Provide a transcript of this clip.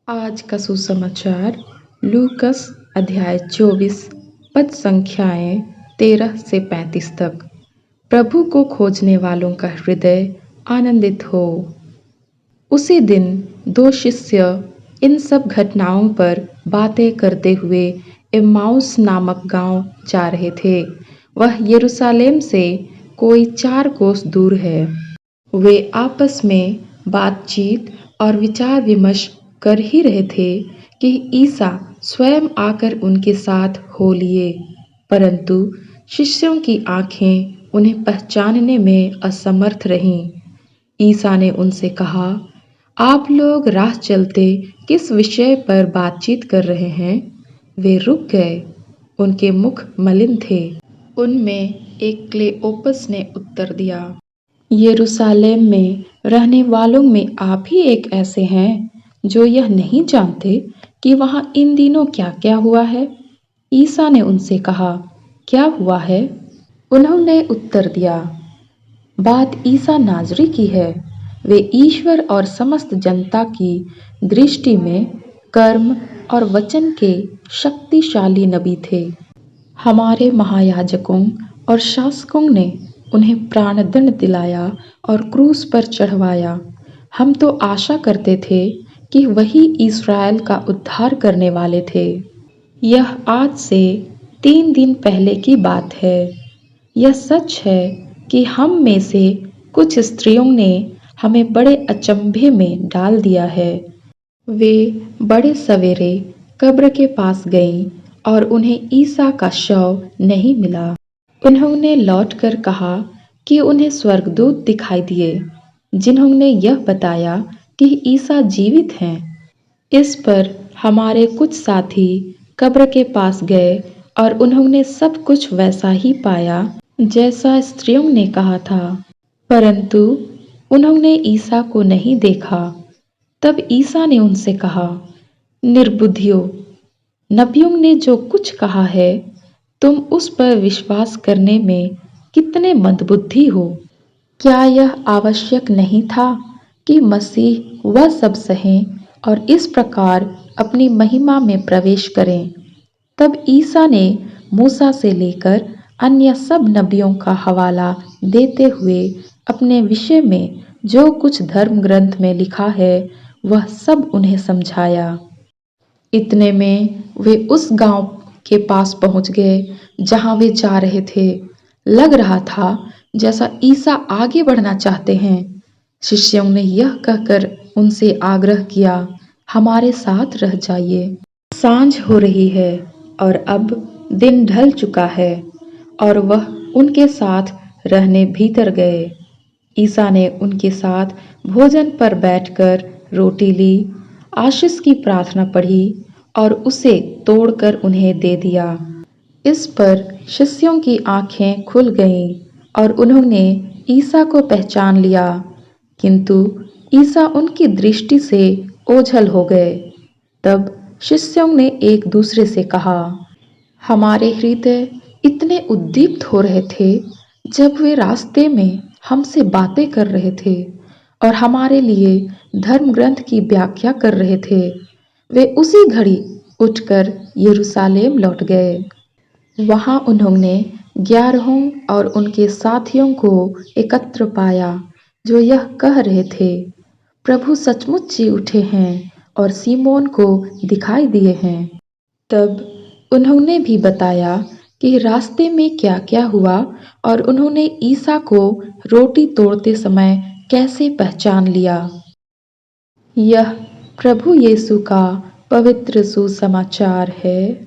आज का सुसमाचार लूकस अध्याय 24 पद संख्याएं 13 से 35 तक। प्रभु को खोजने वालों का हृदय आनंदित हो। उसी दिन दो शिष्य इन सब घटनाओं पर बातें करते हुए एम्माउस नामक गांव जा रहे थे। वह यरूशलेम से कोई 4 कोस दूर है। वे आपस में बातचीत और विचार विमर्श कर ही रहे थे कि ईसा स्वयं आकर उनके साथ हो लिए, परंतु शिष्यों की आंखें उन्हें पहचानने में असमर्थ रहीं। ईसा ने उनसे कहा, आप लोग राह चलते किस विषय पर बातचीत कर रहे हैं? वे रुक गए। उनके मुख मलिन थे। उनमें एक क्लेओपस ने उत्तर दिया, यरूशलेम में रहने वालों में आप ही एक ऐसे हैं जो यह नहीं जानते कि वहाँ इन दिनों क्या क्या हुआ है? ईसा ने उनसे कहा, क्या हुआ है? उन्होंने उत्तर दिया, बात ईसा नाजरी की है। वे ईश्वर और समस्त जनता की दृष्टि में कर्म और वचन के शक्तिशाली नबी थे। हमारे महायाजकों और शासकों ने उन्हें प्राणदंड दिलाया और क्रूस पर चढ़वाया। हम तो आशा करते थे कि वही इस्राएल का उद्धार करने वाले थे। यह आज से 3 दिन पहले की बात है। यह सच है कि हम में से कुछ स्त्रियों ने हमें बड़े अचंभे में डाल दिया है। वे बड़े सवेरे कब्र के पास गईं और उन्हें ईसा का शव नहीं मिला। उन्होंने लौटकर कहा कि उन्हें स्वर्गदूत दिखाई दिए, जिन्होंने यह बताया कि ईसा जीवित हैं। इस पर हमारे कुछ साथी कब्र के पास गए और उन्होंने सब कुछ वैसा ही पाया जैसा स्त्रियों ने कहा था, परंतु उन्होंने ईसा को नहीं देखा। तब ईसा ने उनसे कहा, निर्बुद्धियों, नबियों ने जो कुछ कहा है तुम उस पर विश्वास करने में कितने मंदबुद्धि हो। क्या यह आवश्यक नहीं था कि मसीह वह सब सहें और इस प्रकार अपनी महिमा में प्रवेश करें? तब ईसा ने मूसा से लेकर अन्य सब नबियों का हवाला देते हुए अपने विषय में जो कुछ धर्म ग्रंथ में लिखा है वह सब उन्हें समझाया। इतने में वे उस गांव के पास पहुंच गए जहां वे जा रहे थे। लग रहा था जैसा ईसा आगे बढ़ना चाहते हैं। शिष्यों ने यह कहकर उनसे आग्रह किया, हमारे साथ रह जाइए। सांझ हो रही है और अब दिन ढल चुका है। और वह उनके साथ रहने भीतर गए। ईसा ने उनके साथ भोजन पर बैठकर रोटी ली, आशीष की प्रार्थना पढ़ी और उसे तोड़कर उन्हें दे दिया। इस पर शिष्यों की आंखें खुल गईं और उन्होंने ईसा को पहचान लिया, किंतु ईसा उनकी दृष्टि से ओझल हो गए। तब शिष्यों ने एक दूसरे से कहा, हमारे हृदय इतने उद्दीप्त हो रहे थे जब वे रास्ते में हमसे बातें कर रहे थे और हमारे लिए धर्म ग्रंथ की व्याख्या कर रहे थे। वे उसी घड़ी उठकर यरूशलेम लौट गए। वहां उन्होंने 11 और उनके साथियों को एकत्र पाया, जो यह कह रहे थे, प्रभु सचमुच जी उठे हैं और सीमोन को दिखाई दिए हैं। तब उन्होंने भी बताया कि रास्ते में क्या क्या हुआ और उन्होंने ईसा को रोटी तोड़ते समय कैसे पहचान लिया। यह प्रभु यीशु का पवित्र सुसमाचार है।